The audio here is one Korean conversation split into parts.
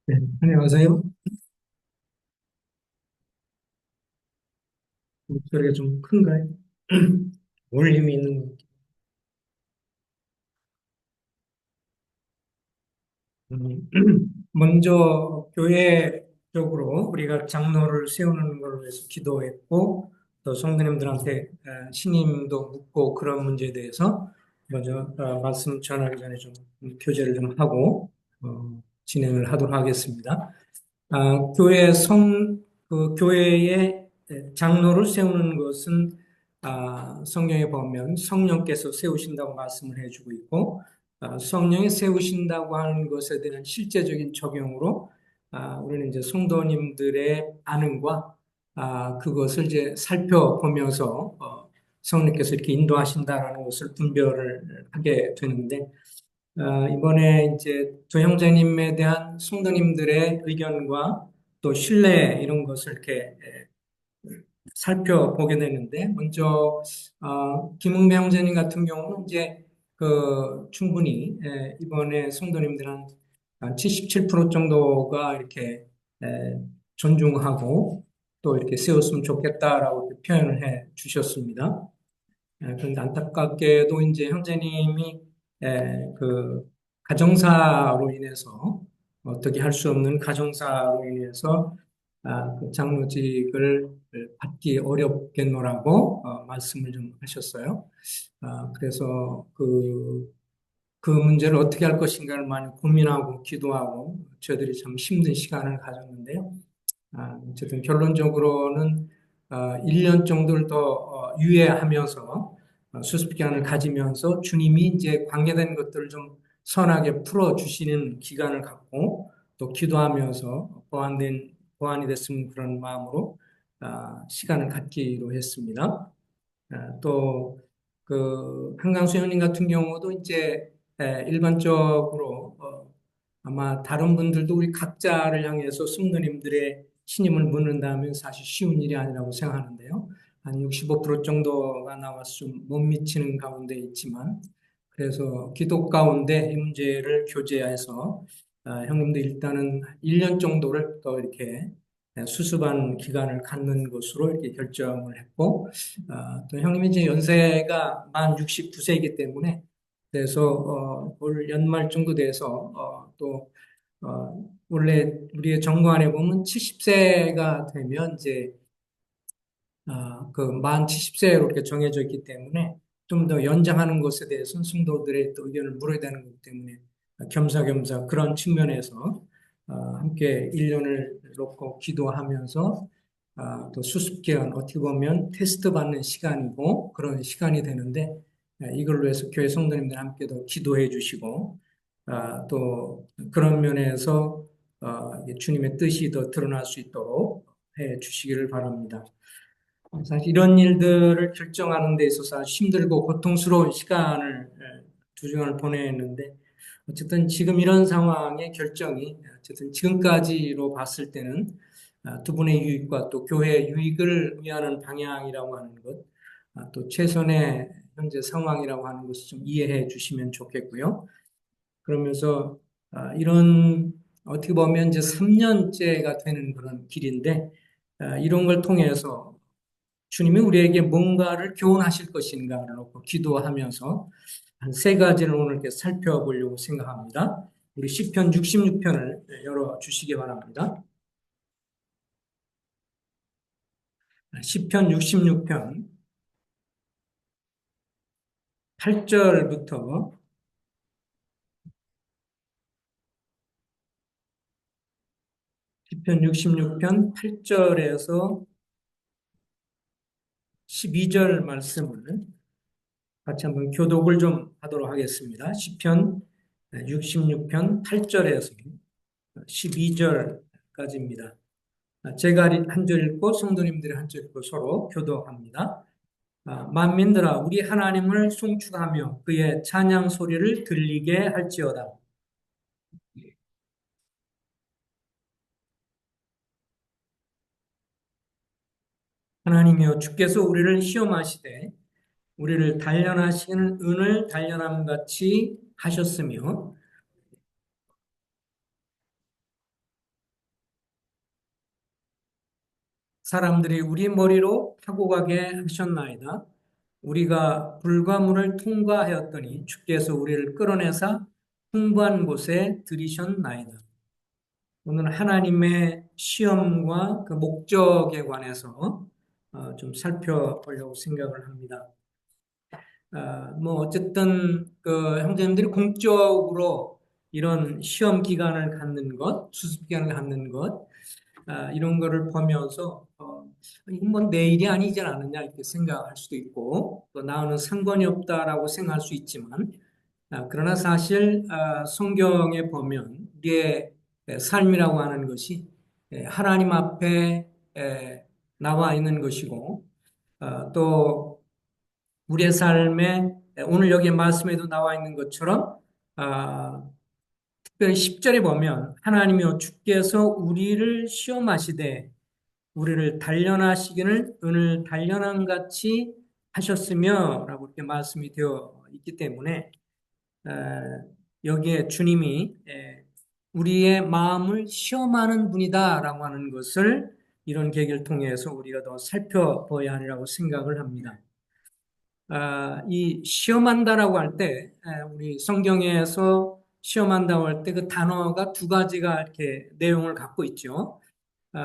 네, 안녕하세요. 목소리가 좀 큰가요? 울림이 있는, 음, 먼저 교회적으로 우리가 장로를 세우는 걸 위해서 기도했고, 또 성도님들한테 신임도 묻고 그런 문제에 대해서 먼저 말씀 전하기 전에 좀 교제를 좀 하고 진행을 하도록 하겠습니다. 교회의 장로를 세우는 것은 성경에 보면 성령께서 세우신다고 말씀을 해주고 있고, 성령이 세우신다고 하는 것에 대한 실제적인 적용으로 우리는 이제 성도님들의 반응과 그것을 이제 살펴보면서 성령께서 이렇게 인도하신다라는 것을 분별을 하게 되는데, 이번에 이제 조 형제님에 대한 성도님들의 의견과 또 신뢰 이런 것을 이렇게 살펴보게 되는데, 먼저 김흥배 형제님 같은 경우는 이제 충분히 이번에 성도님들 한 77% 정도가 이렇게 에, 존중하고 또 이렇게 세웠으면 좋겠다라고 이렇게 표현을 해 주셨습니다. 그런데 안타깝게도 이제 형제님이 가정사로 인해서 어떻게 할 수 없는 가정사로 인해서 그 장로직을 받기 어렵겠노라고 말씀을 좀 하셨어요. 그래서 그 문제를 어떻게 할 것인가를 많이 고민하고 기도하고 저희들이 참 힘든 시간을 가졌는데요. 어쨌든 결론적으로는 1년 정도를 더 유예하면서 수습 기간을 가지면서 주님이 이제 관계된 것들을 좀 선하게 풀어주시는 기간을 갖고 또 기도하면서 보완이 됐으면 그런 마음으로 시간을 갖기로 했습니다. 또, 한강수 형님 같은 경우도 이제, 일반적으로, 아마 다른 분들도 우리 각자를 향해서 성도님들의 신임을 묻는다면 사실 쉬운 일이 아니라고 생각하는데요. 한 65% 정도가 나와서 좀 못 미치는 가운데 있지만, 그래서 기도 가운데 이 문제를 교제해서, 형님도 일단은 1년 정도를 더 이렇게 수습한 기간을 갖는 것으로 이렇게 결정을 했고, 또 형님이 이제 연세가 만 69세이기 때문에, 그래서, 올 연말 정도 돼서, 원래 우리의 정관에 보면 70세가 되면 이제, 만 70세로 이렇게 정해져 있기 때문에 좀 더 연장하는 것에 대해서는 성도들의 또 의견을 물어야 되는 거기 때문에 겸사겸사 그런 측면에서 함께 1년을 놓고 기도하면서 또 수습기간 어떻게 보면 테스트 받는 시간이고 그런 시간이 되는데 이걸로 해서 교회 성도님들 함께 더 기도해 주시고 또 그런 면에서 주님의 뜻이 더 드러날 수 있도록 해 주시기를 바랍니다. 사실 이런 일들을 결정하는 데 있어서 아주 힘들고 고통스러운 시간을 두 주간을 보냈는데 어쨌든 지금 이런 상황의 결정이 어쨌든 지금까지로 봤을 때는 두 분의 유익과 또 교회의 유익을 위하는 방향이라고 하는 것, 또 최선의 현재 상황이라고 하는 것을 좀 이해해 주시면 좋겠고요. 그러면서 이런 어떻게 보면 이제 3년째가 되는 그런 길인데 이런 걸 통해서 주님이 우리에게 뭔가를 교훈하실 것인가를 놓고 기도하면서 한 세 가지를 오늘 이렇게 살펴보려고 생각합니다. 우리 시편 66편을 열어 주시기 바랍니다. 시편 66편 8절부터 시편 66편 8절에서 12절 말씀을 같이 한번 교독을 좀 하도록 하겠습니다. 시편 66편 8절에서 12절까지입니다. 제가 한 절 읽고 성도님들이 한 절 읽고 서로 교도합니다. 만민들아 우리 하나님을 송축하며 그의 찬양 소리를 들리게 할지어다. 하나님이여 주께서 우리를 시험하시되 우리를 단련하시는 은을 단련함 같이 하셨으며 사람들이 우리 머리로 타고 가게 하셨나이다. 우리가 불과 물을 통과하였더니 주께서 우리를 끌어내사 풍부한 곳에 들이셨나이다. 오늘 하나님의 시험과 그 목적에 관해서 좀 살펴보려고 생각을 합니다. 뭐 어쨌든 그 형제님들이 공적으로 이런 시험 기간을 갖는 것, 수습 기간을 갖는 것, 이런 거를 보면서 이건 뭐 내 일이 아니지 않느냐 이렇게 생각할 수도 있고 또 나는 상관이 없다라고 생각할 수 있지만 그러나 사실 성경에 보면 우리의 삶이라고 하는 것이 하나님 앞에 나와 있는 것이고 또 우리의 삶에 오늘 여기 말씀에도 나와 있는 것처럼 특별히 10절에 보면 하나님이여 주께서 우리를 시험하시되 우리를 단련하시기를 오늘 단련한 같이 하셨으며 라고 이렇게 말씀이 되어 있기 때문에 여기에 주님이 우리의 마음을 시험하는 분이다라고 하는 것을 이런 계기를 통해서 우리가 더 살펴봐야 하리라고 생각을 합니다. 이 시험한다라고 할 때, 우리 성경에서 시험한다고 할 때 그 단어가 두 가지가 이렇게 내용을 갖고 있죠.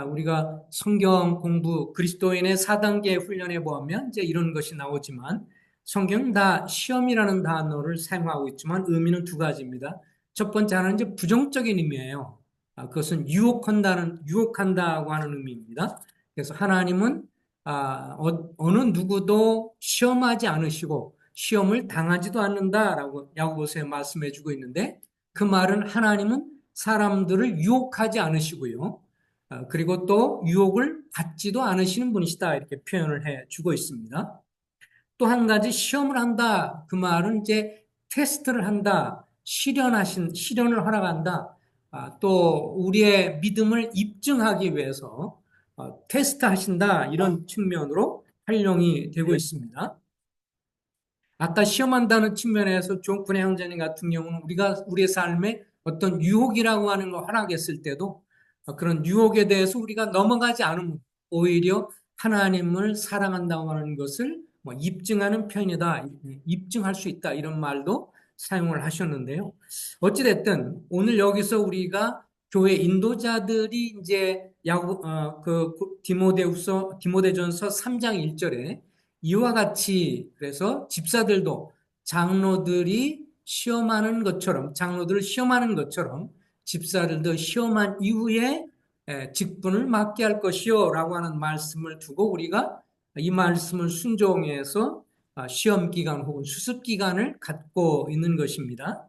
우리가 성경 공부 그리스도인의 4단계 훈련에 보면 이제 이런 것이 나오지만 성경은 다 시험이라는 단어를 사용하고 있지만 의미는 두 가지입니다. 첫 번째 하나는 이제 부정적인 의미예요. 그것은 유혹한다고 하는 의미입니다. 그래서 하나님은 어느 누구도 시험하지 않으시고 시험을 당하지도 않는다라고 야고보서에 말씀해 주고 있는데 그 말은 하나님은 사람들을 유혹하지 않으시고요. 그리고 또 유혹을 받지도 않으시는 분이시다 이렇게 표현을 해 주고 있습니다. 또 한 가지 시험을 한다 그 말은 이제 테스트를 한다 시련을 허락한다 또 우리의 믿음을 입증하기 위해서 테스트하신다 이런 측면으로 활용이 되고 있습니다. 아까 시험한다는 측면에서 존kun의 형제님 같은 경우는 우리가 우리의 삶에 어떤 유혹이라고 하는 걸 허락했을 때도 그런 유혹에 대해서 우리가 넘어가지 않으면 오히려 하나님을 사랑한다고 하는 것을 뭐 입증하는 편이다, 입증할 수 있다 이런 말도 사용을 하셨는데요. 어찌됐든 오늘 여기서 우리가 교회 인도자들이 이제 디모데전서 3장 1절에 이와 같이 그래서 집사들도 장로들을 시험하는 것처럼 집사들도 시험한 이후에 직분을 맡게 할 것이요 라고 하는 말씀을 두고 우리가 이 말씀을 순종해서 시험 기간 혹은 수습 기간을 갖고 있는 것입니다.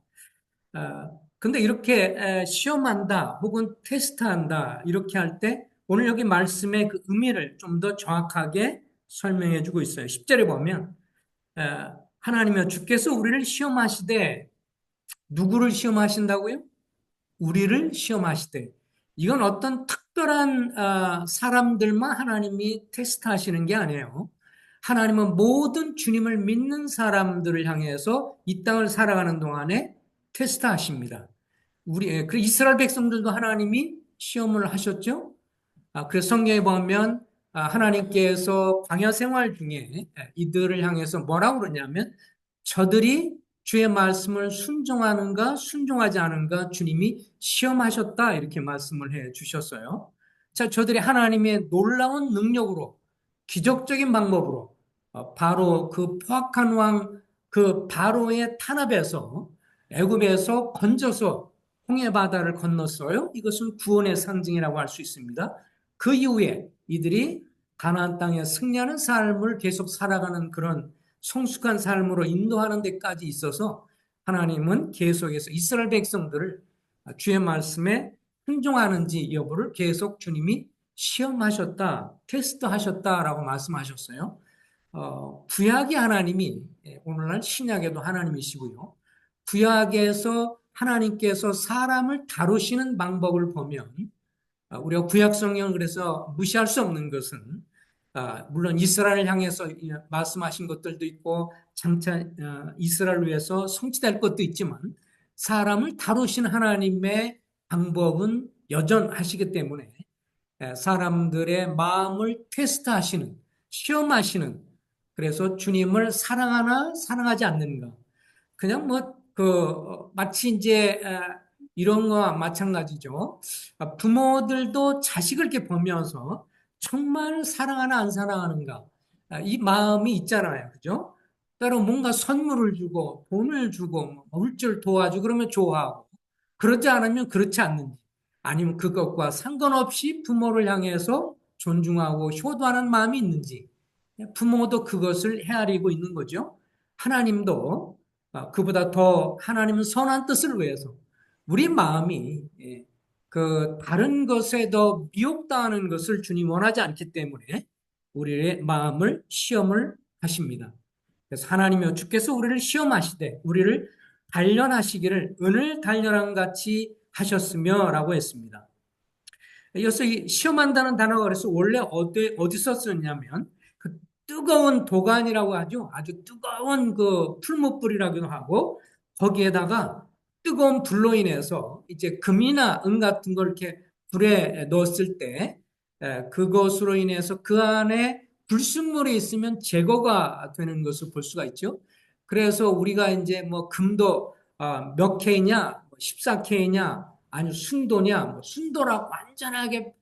근데 이렇게 시험한다 혹은 테스트한다 이렇게 할 때 오늘 여기 말씀의 그 의미를 좀 더 정확하게 설명해 주고 있어요. 10절에 보면 하나님이여 주께서 우리를 시험하시되 누구를 시험하신다고요? 우리를 시험하시되 이건 어떤 특별한 사람들만 하나님이 테스트하시는 게 아니에요. 하나님은 모든 주님을 믿는 사람들을 향해서 이 땅을 살아가는 동안에 테스트하십니다. 그 이스라엘 백성들도 하나님이 시험을 하셨죠. 그래서 성경에 보면 하나님께서 광야 생활 중에 이들을 향해서 뭐라고 그러냐면 저들이 주의 말씀을 순종하는가 순종하지 않은가 주님이 시험하셨다 이렇게 말씀을 해 주셨어요. 자, 저들이 하나님의 놀라운 능력으로 기적적인 방법으로 바로 그 포악한 왕 그 바로의 탄압에서 애굽에서 건져서 홍해 바다를 건넜어요. 이것은 구원의 상징이라고 할 수 있습니다. 그 이후에 이들이 가나안 땅에 승리하는 삶을 계속 살아가는 그런 성숙한 삶으로 인도하는 데까지 있어서 하나님은 계속해서 이스라엘 백성들을 주의 말씀에 순종하는지 여부를 계속 주님이 시험하셨다, 테스트하셨다라고 말씀하셨어요. 구약의 하나님이 오늘날 신약에도 하나님이시고요. 구약에서 하나님께서 사람을 다루시는 방법을 보면 우리가 구약 성경을 그래서 무시할 수 없는 것은 물론 이스라엘을 향해서 말씀하신 것들도 있고 장차 이스라엘을 위해서 성취될 것도 있지만 사람을 다루신 하나님의 방법은 여전하시기 때문에 사람들의 마음을 테스트하시는, 시험하시는, 그래서 주님을 사랑하나 사랑하지 않는가. 그냥 마치 이제 이런 거와 마찬가지죠. 부모들도 자식을 이렇게 보면서 정말 사랑하나 안 사랑하는가. 이 마음이 있잖아요. 그죠? 따로 뭔가 선물을 주고 돈을 주고 뭐 물질 도와주고 그러면 좋아하고 그러지 않으면 그렇지 않는지 아니면 그것과 상관없이 부모를 향해서 존중하고 효도하는 마음이 있는지 부모도 그것을 헤아리고 있는 거죠. 하나님도 그보다 더 하나님은 선한 뜻을 위해서 우리 마음이 그 다른 것에 더 미혹당하는 것을 주님 원하지 않기 때문에 우리의 마음을 시험을 하십니다. 그래서 하나님이여 주께서 우리를 시험하시되 우리를 단련하시기를 은을 단련한 같이 하셨으며라고 했습니다. 여기서 이 시험한다는 단어가 그래서 원래 어디서 쓰냐면 그 뜨거운 도간이라고 하죠. 아주 뜨거운 그 풀무불이라고도 하고 거기에다가 뜨거운 불로 인해서 이제 금이나 은 같은 걸 이렇게 불에 넣었을 때 그것으로 인해서 그 안에 불순물이 있으면 제거가 되는 것을 볼 수가 있죠. 그래서 우리가 이제 뭐 금도 몇 K냐, 14K냐, 아니 순도냐, 뭐 순도라고 완전하게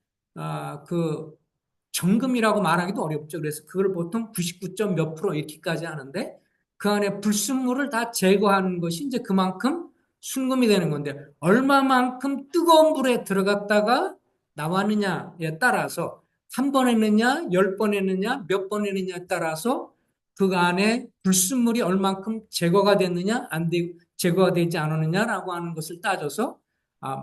그 정금이라고 말하기도 어렵죠. 그래서 그걸 보통 99점 몇 프로 이렇게까지 하는데 그 안에 불순물을 다 제거하는 것이 이제 그만큼 순금이 되는 건데 얼마만큼 뜨거운 불에 들어갔다가 나왔느냐에 따라서 한 번 했느냐, 10번 했느냐, 몇 번 했느냐에 따라서 그 안에 불순물이 얼만큼 제거가 됐느냐, 제거가 되지 않았느냐라고 하는 것을 따져서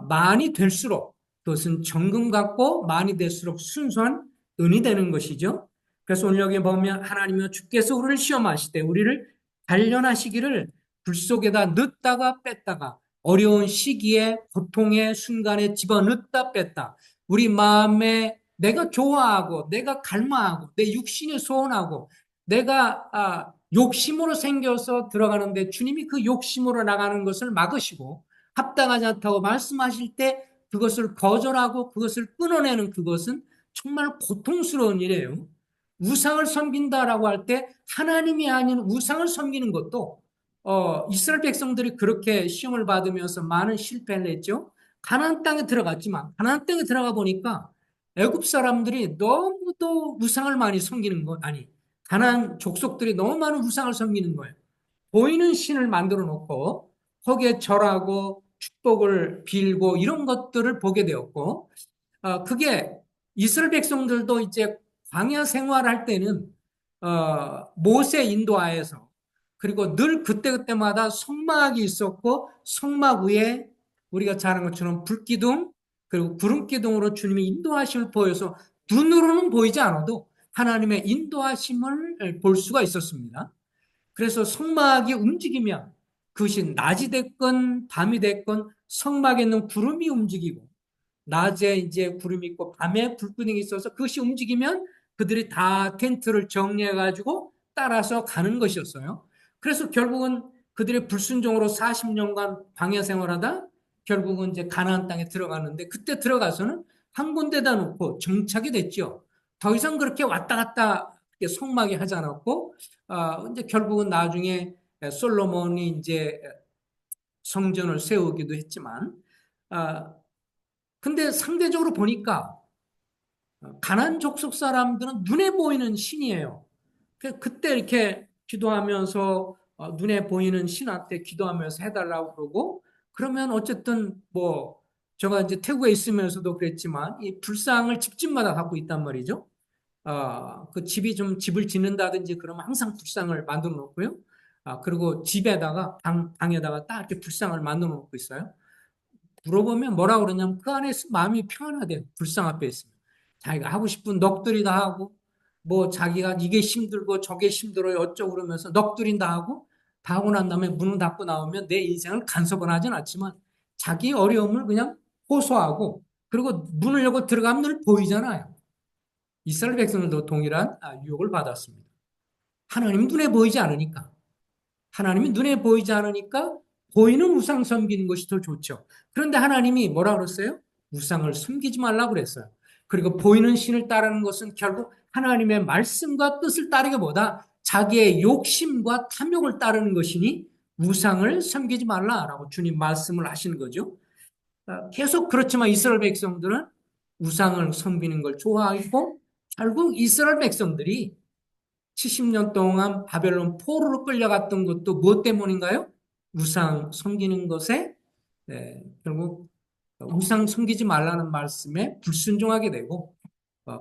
많이 될수록 그것은 정금 같고 많이 될수록 순수한 은이 되는 것이죠. 그래서 오늘 여기 보면 하나님이여 주께서 우리를 시험하시되 우리를 단련하시기를 불 속에다 넣다가 뺐다가 어려운 시기에 고통의 순간에 집어넣다 뺐다. 우리 마음에 내가 좋아하고 내가 갈망하고 내 육신이 소원하고 내가 욕심으로 생겨서 들어가는데 주님이 그 욕심으로 나가는 것을 막으시고 합당하지 않다고 말씀하실 때 그것을 거절하고 그것을 끊어내는 그것은 정말 고통스러운 일이에요. 우상을 섬긴다라고 할 때 하나님이 아닌 우상을 섬기는 것도 이스라엘 백성들이 그렇게 시험을 받으면서 많은 실패를 했죠. 가나안 땅에 들어갔지만 가나안 땅에 들어가 보니까 애굽 사람들이 너무도 우상을 많이 섬기는 것 아니 가나안 족속들이 너무 많은 우상을 섬기는 거예요. 보이는 신을 만들어 놓고 거기에 절하고 축복을 빌고 이런 것들을 보게 되었고 그게 이스라엘 백성들도 이제 광야 생활할 때는 모세 인도하에서 그리고 늘 그때그때마다 성막이 있었고 성막 위에 우리가 잘 아는 것처럼 불기둥 그리고 구름기둥으로 주님의 인도하심을 보여서 눈으로는 보이지 않아도 하나님의 인도하심을 볼 수가 있었습니다. 그래서 성막이 움직이면 그것이 낮이 됐건 밤이 됐건 성막에 있는 구름이 움직이고 낮에 이제 구름이 있고 밤에 불기둥이 있어서 그것이 움직이면 그들이 다 텐트를 정리해 가지고 따라서 가는 것이었어요. 그래서 결국은 그들의 불순종으로 40년간 광야 생활하다 결국은 이제 가나안 땅에 들어가는데 그때 들어가서는 한 군데다 놓고 정착이 됐죠. 더 이상 그렇게 왔다 갔다 성막이 하지 않았고 이제 결국은 나중에 솔로몬이 이제 성전을 세우기도 했지만 근데 상대적으로 보니까 가나안 족속 사람들은 눈에 보이는 신이에요. 그때 이렇게 기도하면서 눈에 보이는 신한테 기도하면서 해달라고 그러고 그러면 어쨌든 뭐 제가 이제 태국에 있으면서도 그랬지만 이 불상을 집집마다 갖고 있단 말이죠. 그 집이 좀 집을 짓는다든지 그러면 항상 불상을 만들어 놓고요. 그리고 집에다가 방에다가 딱 이렇게 불상을 만들어 놓고 있어요. 물어보면 뭐라 그러냐면 그 안에 마음이 평안하대요. 불상 앞에 있으면. 자기가 하고 싶은 넋두리 다 하고 뭐 자기가 이게 힘들고 저게 힘들어요 어쩌고 그러면서 넋두리 다 하고 다 하고 난 다음에 문을 닫고 나오면 내 인생을 간섭은 하진 않지만 자기 어려움을 그냥 호소하고 그리고 문을 열고 들어가면 늘 보이잖아요. 이스라엘 백성들도 동일한 유혹을 받았습니다. 하나님 눈에 보이지 않으니까. 하나님이 눈에 보이지 않으니까 보이는 우상 섬기는 것이 더 좋죠. 그런데 하나님이 뭐라 그랬어요? 우상을 섬기지 말라고 그랬어요. 그리고 보이는 신을 따르는 것은 결국 하나님의 말씀과 뜻을 따르기보다 자기의 욕심과 탐욕을 따르는 것이니 우상을 섬기지 말라라고 주님 말씀을 하시는 거죠. 계속 그렇지만 이스라엘 백성들은 우상을 섬기는 걸 좋아하고 결국 이스라엘 백성들이 70년 동안 바벨론 포로로 끌려갔던 것도 무엇 때문인가요? 우상 섬기는 것에 결국 우상 섬기지 말라는 말씀에 불순종하게 되고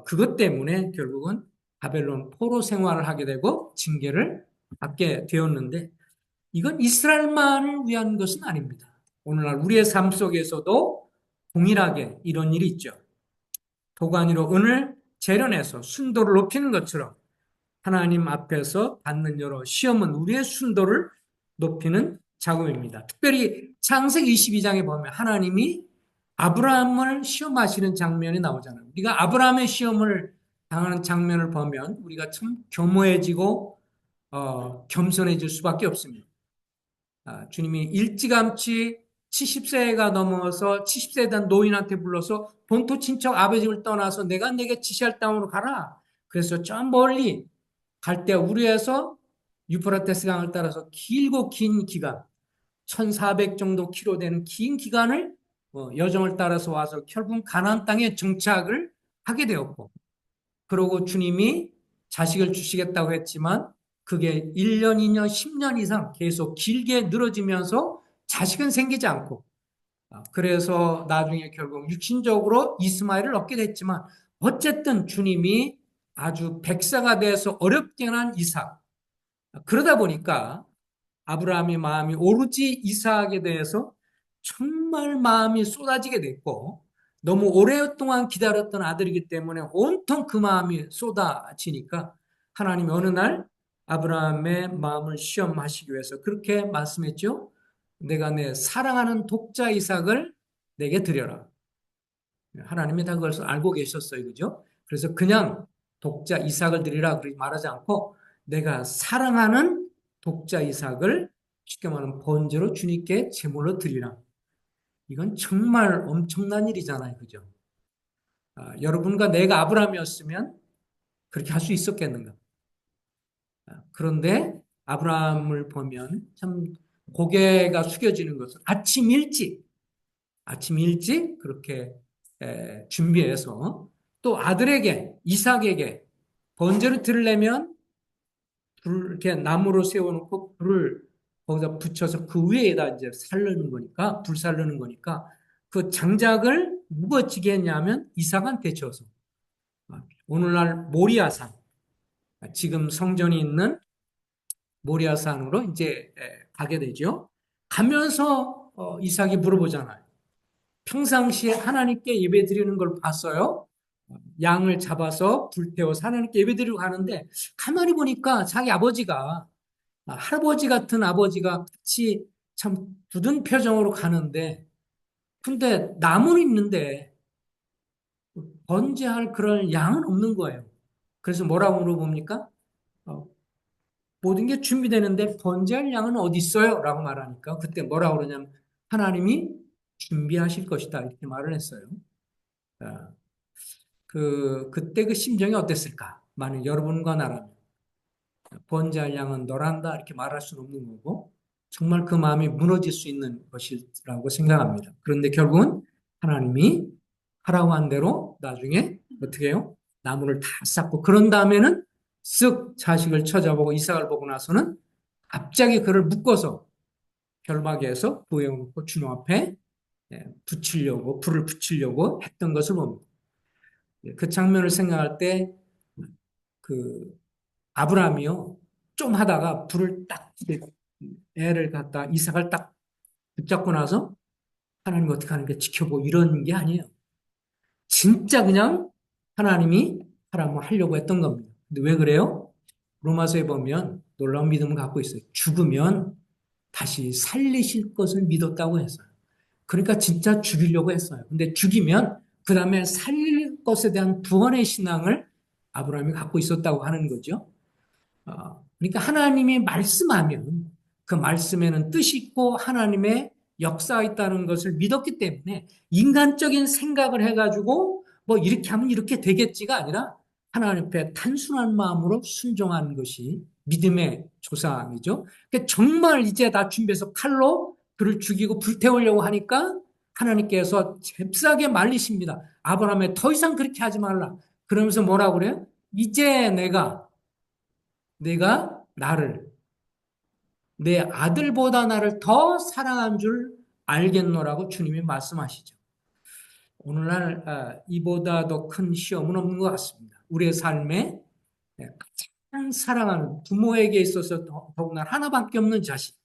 그것 때문에 결국은 바벨론 포로 생활을 하게 되고 징계를 받게 되었는데 이건 이스라엘만을 위한 것은 아닙니다. 오늘날 우리의 삶 속에서도 동일하게 이런 일이 있죠. 도가니로 은을 재련해서 순도를 높이는 것처럼 하나님 앞에서 받는 여러 시험은 우리의 순도를 높이는 작업입니다. 특별히 창세기 22장에 보면 하나님이 아브라함을 시험하시는 장면이 나오잖아요. 우리가 아브라함의 시험을 당하는 장면을 보면 우리가 참 겸허해지고 겸손해질 수밖에 없습니다. 주님이 일찌감치 70세가 넘어서 70세에 대한 노인한테 불러서 본토 친척 아버지를 떠나서 내가 내게 지시할 땅으로 가라. 그래서 저 멀리 갈대 우르에서 유프라테스 강을 따라서 길고 긴 기간 1400 정도 키로 되는 긴 기간을 여정을 따라서 와서 결국 가나안 땅에 정착을 하게 되었고 그러고 주님이 자식을 주시겠다고 했지만 그게 1년, 2년, 10년 이상 계속 길게 늘어지면서 자식은 생기지 않고 그래서 나중에 결국 육신적으로 이스마엘을 얻게 됐지만 어쨌든 주님이 아주 백사가 돼서 어렵게 난 이삭 그러다 보니까 아브라함의 마음이 오로지 이삭에 대해서 정말 마음이 쏟아지게 됐고 너무 오랫동안 기다렸던 아들이기 때문에 온통 그 마음이 쏟아지니까 하나님이 어느 날 아브라함의 마음을 시험하시기 위해서 그렇게 말씀했죠. 내가 내 사랑하는 독자 이삭을 내게 드려라. 하나님이 다 그걸 알고 계셨어요. 그죠? 그래서 그냥 독자 이삭을 드리라 그렇게 말하지 않고 내가 사랑하는 독자 이삭을 쉽게 말하면 번제로 주님께 제물로 드리라. 이건 정말 엄청난 일이잖아요. 그죠? 여러분과 내가 아브라함이었으면 그렇게 할 수 있었겠는가? 그런데 아브라함을 보면 참 고개가 숙여지는 것은 아침 일찍 그렇게 준비해서 또 아들에게 이삭에게 번제를 드리려면 불 이렇게 나무로 세워놓고 불을 거기다 붙여서 그 위에다 이제 살르는 거니까 불 살르는 거니까 그 장작을 누가 지게 했냐면 이삭한테 줘서 오늘날 모리아산 지금 성전이 있는 모리아산으로 이제 가게 되죠. 가면서 이삭이 물어보잖아요. 평상시에 하나님께 예배 드리는 걸 봤어요. 양을 잡아서 불태워서 하나님께 예배 드리고 가는데 가만히 보니까 자기 아버지가 할아버지 같은 아버지가 같이 참 굳은 표정으로 가는데 근데 나무는 있는데 번제할 그런 양은 없는 거예요. 그래서 뭐라고 물어봅니까? 어, 모든 게 준비되는데 번제할 양은 어디 있어요? 라고 말하니까 그때 뭐라고 그러냐면 하나님이 준비하실 것이다 이렇게 말을 했어요. 아, 그때 그 심정이 어땠을까? 만약 여러분과 나라면 번제할 양은 너란다 이렇게 말할 수는 없는 거고 정말 그 마음이 무너질 수 있는 것이라고 생각합니다. 그런데 결국은 하나님이 하라고 한 대로 나중에 어떻게 해요? 나무를 다 쌓고 그런 다음에는 쓱 자식을 쳐다보고 이삭을 보고 나서는 갑자기 그를 묶어서 결박해서 부여놓고 주님 앞에 붙이려고 불을 붙이려고 했던 것을 봅니다. 그 장면을 생각할 때 그 아브라함이요 좀 하다가 불을 딱 애를 갖다 이삭을 딱 붙잡고 나서 하나님 어떻게 하는 게 지켜보고 이런 게 아니에요. 진짜 그냥 하나님이 하라고 하려고 했던 겁니다. 근데 왜 그래요? 로마서에 보면 놀라운 믿음을 갖고 있어요. 죽으면 다시 살리실 것을 믿었다고 했어요. 그러니까 진짜 죽이려고 했어요. 근데 죽이면 그 다음에 살릴 것에 대한 구원의 신앙을 아브라함이 갖고 있었다고 하는 거죠. 그러니까 하나님이 말씀하면 그 말씀에는 뜻이 있고 하나님의 역사가 있다는 것을 믿었기 때문에 인간적인 생각을 해가지고 뭐 이렇게 하면 이렇게 되겠지가 아니라 하나님 앞에 단순한 마음으로 순종하는 것이 믿음의 조상이죠. 그러니까 정말 이제 다 준비해서 칼로 그를 죽이고 불태우려고 하니까 하나님께서 잽싸게 말리십니다. 아브라함에 더 이상 그렇게 하지 말라. 그러면서 뭐라고 그래요? 이제 내가 나를 내 아들보다 나를 더 사랑한 줄 알겠노라고 주님이 말씀하시죠. 오늘날 이보다 더 큰 시험은 없는 것 같습니다. 우리의 삶에 가장 사랑하는 부모에게 있어서 더구나 하나밖에 없는 자식,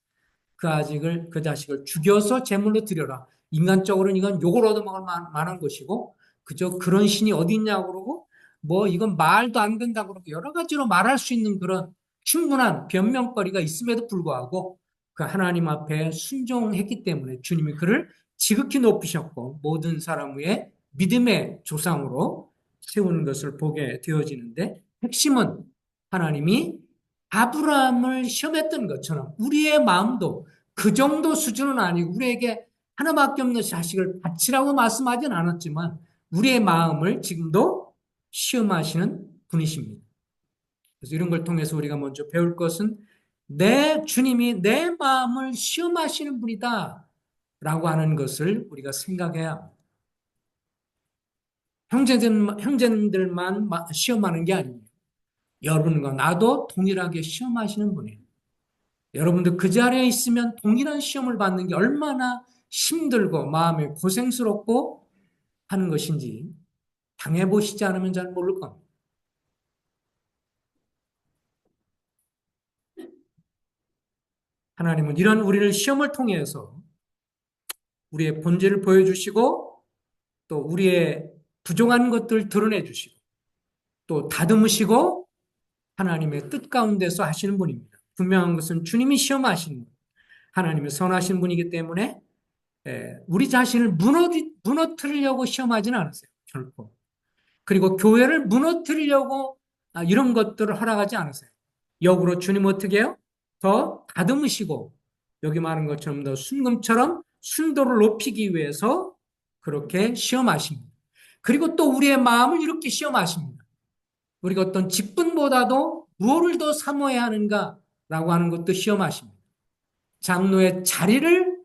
그 자식을 죽여서 제물로 드려라. 인간적으로는 이건 욕을 얻어먹을 만한 것이고, 그저 그런 신이 어디 있냐고 그러고, 뭐 이건 말도 안 된다고 그러고, 여러 가지로 말할 수 있는 그런 충분한 변명거리가 있음에도 불구하고, 그 하나님 앞에 순종했기 때문에 주님이 그를 지극히 높이셨고, 모든 사람 위에 믿음의 조상으로 세우는 것을 보게 되어지는데, 핵심은 하나님이 아브라함을 시험했던 것처럼 우리의 마음도 그 정도 수준은 아니고 우리에게 하나밖에 없는 자식을 바치라고 말씀하지는 않았지만 우리의 마음을 지금도 시험하시는 분이십니다. 그래서 이런 걸 통해서 우리가 먼저 배울 것은 내 주님이 내 마음을 시험하시는 분이다 라고 하는 것을 우리가 생각해야 합니다. 형제들만 시험하는 게 아닙니다. 여러분과 나도 동일하게 시험하시는 분이에요. 여러분들 그 자리에 있으면 동일한 시험을 받는 게 얼마나 힘들고 마음에 고생스럽고 하는 것인지 당해보시지 않으면 잘 모를 겁니다. 하나님은 이런 우리를 시험을 통해서 우리의 본질을 보여주시고 또 우리의 부족한 것들을 드러내 주시고 또 다듬으시고 하나님의 뜻 가운데서 하시는 분입니다. 분명한 것은 주님이 시험하시는 분, 하나님의 선하신 분이기 때문에 우리 자신을 무너뜨리려고 시험하지는 않으세요. 결코. 그리고 교회를 무너뜨리려고 이런 것들을 허락하지 않으세요. 역으로 주님 어떻게 해요? 더 다듬으시고 여기 말한 것처럼 더 순금처럼 순도를 높이기 위해서 그렇게 시험하십니다. 그리고 또 우리의 마음을 이렇게 시험하십니다. 우리가 어떤 직분보다도 무엇을 더 사모해야 하는가라고 하는 것도 시험하십니다. 장로의 자리를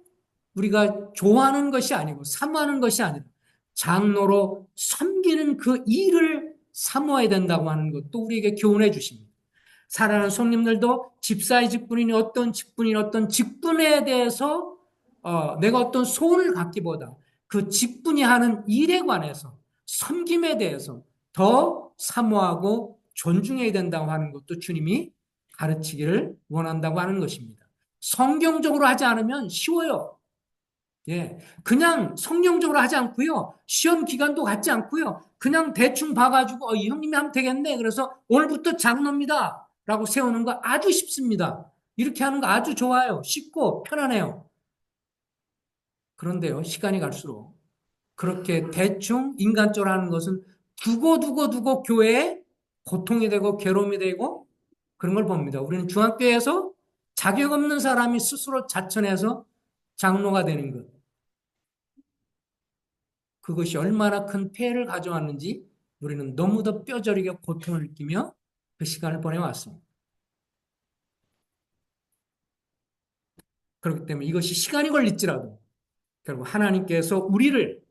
우리가 좋아하는 것이 아니고 사모하는 것이 아니라 장로로 섬기는 그 일을 사모해야 된다고 하는 것도 우리에게 교훈해 주십니다. 사랑하는 손님들도 집사의 직분이니 어떤 직분에 대해서 내가 어떤 소원을 갖기보다 그 직분이 하는 일에 관해서 섬김에 대해서 더 사모하고 존중해야 된다고 하는 것도 주님이 가르치기를 원한다고 하는 것입니다. 성경적으로 하지 않으면 쉬워요. 예, 그냥 성령적으로 하지 않고요. 시험 기간도 갖지 않고요. 그냥 대충 봐가지고 이 형님이 하면 되겠네. 그래서 오늘부터 장로입니다. 라고 세우는 거 아주 쉽습니다. 이렇게 하는 거 아주 좋아요. 쉽고 편안해요. 그런데요, 시간이 갈수록 그렇게 대충 인간적으로 하는 것은 두고 교회에 고통이 되고 괴로움이 되고 그런 걸 봅니다. 우리는 중학교에서 자격 없는 사람이 스스로 자천해서 장로가 되는 것. 그것이 얼마나 큰 폐해를 가져왔는지 우리는 너무도 뼈저리게 고통을 느끼며 그 시간을 보내왔습니다. 그렇기 때문에 이것이 시간이 걸릴지라도 결국 하나님께서 우리를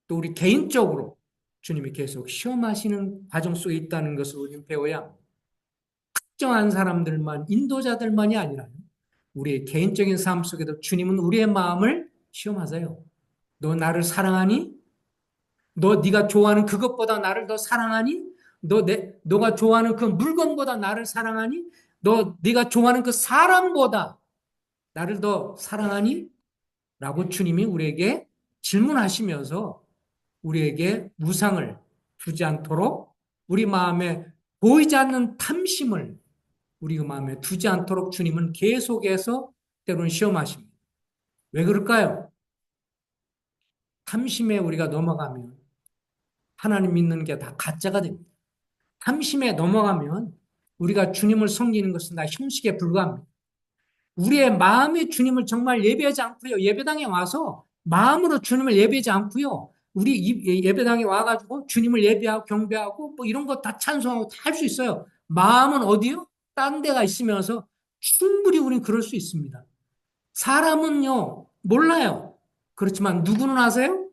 또 우리 개인적으로 주님이 계속 시험하시는 과정 속에 있다는 것을 우리는 배워야 합니다. 특정한 사람들만, 인도자들만이 아니라 우리의 개인적인 삶 속에도 주님은 우리의 마음을 시험하세요. 너 나를 사랑하니? 네가 좋아하는 그것보다 나를 더 사랑하니? 너가 좋아하는 그 물건보다 나를 사랑하니? 네가 좋아하는 그 사람보다 나를 더 사랑하니? 라고 주님이 우리에게 질문하시면서 우리에게 무상을 주지 않도록 우리 마음에 보이지 않는 탐심을 우리 마음에 두지 않도록 주님은 계속해서 때로는 시험하십니다. 왜 그럴까요? 탐심에 우리가 넘어가면 하나님 믿는 게 다 가짜가 됩니다. 탐심에 넘어가면 우리가 주님을 섬기는 것은 다 형식에 불과합니다. 우리의 마음이 주님을 정말 예배하지 않고요. 예배당에 와서 마음으로 주님을 예배하지 않고요. 우리 예배당에 와가지고 주님을 예배하고 경배하고 뭐 이런 거 다 찬송하고 다 할 수 있어요. 마음은 어디요? 딴 데가 있으면서 충분히 우리는 그럴 수 있습니다. 사람은요, 몰라요. 그렇지만 누구는 아세요?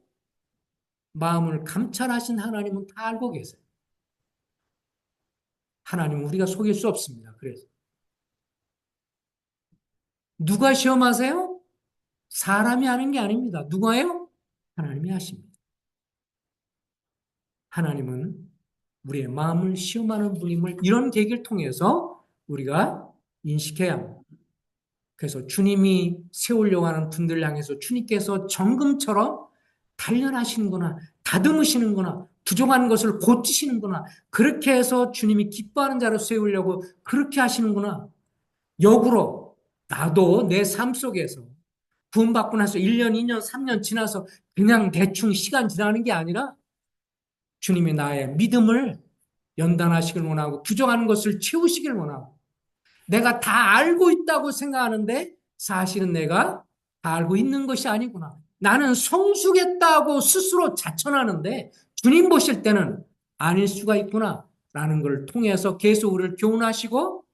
마음을 감찰하신 하나님은 다 알고 계세요. 하나님은 우리가 속일 수 없습니다. 그래서 누가 시험하세요? 사람이 하는 게 아닙니다. 누가요? 하나님이 하십니다. 하나님은 우리의 마음을 시험하는 분임을 이런 계기를 통해서 우리가 인식해야 합니다. 그래서 주님이 세우려고 하는 분들 향해서 주님께서 정금처럼 단련하시는구나, 다듬으시는구나, 부족한 것을 고치시는구나, 그렇게 해서 주님이 기뻐하는 자로 세우려고 그렇게 하시는구나. 역으로 나도 내 삶 속에서 구원받고 나서 1년, 2년, 3년 지나서 그냥 대충 시간 지나는 게 아니라 주님이 나의 믿음을 연단하시길 원하고 부족한 것을 채우시길 원하고 내가 다 알고 있다고 생각하는데 사실은 내가 다 알고 있는 것이 아니구나. 나는 성숙했다고 스스로 자천하는데 주님 보실 때는 아닐 수가 있구나. 라는 걸 통해서 계속 우리를 교훈하시고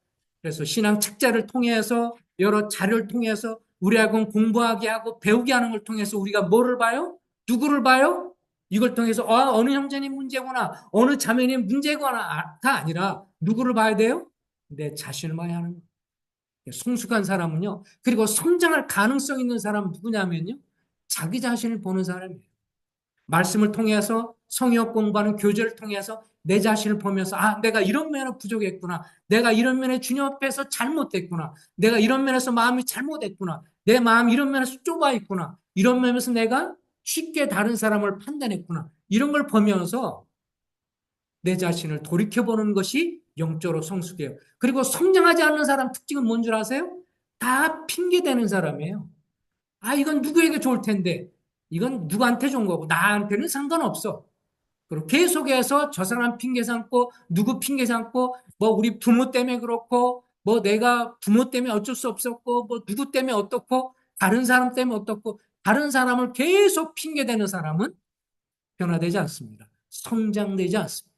그래서 신앙 책자를 통해서 여러 자료를 통해서 우리하고 공부하게 하고 배우게 하는 걸 통해서 우리가 뭐를 봐요? 누구를 봐요? 이걸 통해서 어느 형제님 문제구나 어느 자매님 문제구나가 아니라 누구를 봐야 돼요? 내 자신을 봐야 하는 거예요. 성숙한 사람은요. 그리고 성장할 가능성 있는 사람은 누구냐면요. 자기 자신을 보는 사람이에요. 말씀을 통해서 성역 공부하는 교제를 통해서 내 자신을 보면서 아 내가 이런 면에 부족했구나. 내가 이런 면에 주님 앞에서 잘못됐구나. 내가 이런 면에서 마음이 잘못했구나. 내 마음이 이런 면에서 좁아 있구나. 이런 면에서 내가 쉽게 다른 사람을 판단했구나. 이런 걸 보면서 내 자신을 돌이켜보는 것이 영적으로 성숙해요. 그리고 성장하지 않는 사람 특징은 뭔 줄 아세요? 다 핑계대는 사람이에요. 아, 이건 누구에게 좋을 텐데. 이건 누구한테 좋은 거고 나한테는 상관없어. 그리고 계속해서 저 사람 핑계 삼고 누구 핑계 삼고 뭐 우리 부모 때문에 그렇고 뭐 내가 부모 때문에 어쩔 수 없었고 뭐 누구 때문에 어떻고 다른 사람 때문에 어떻고 다른 사람을 계속 핑계대는 사람은 변화되지 않습니다. 성장되지 않습니다.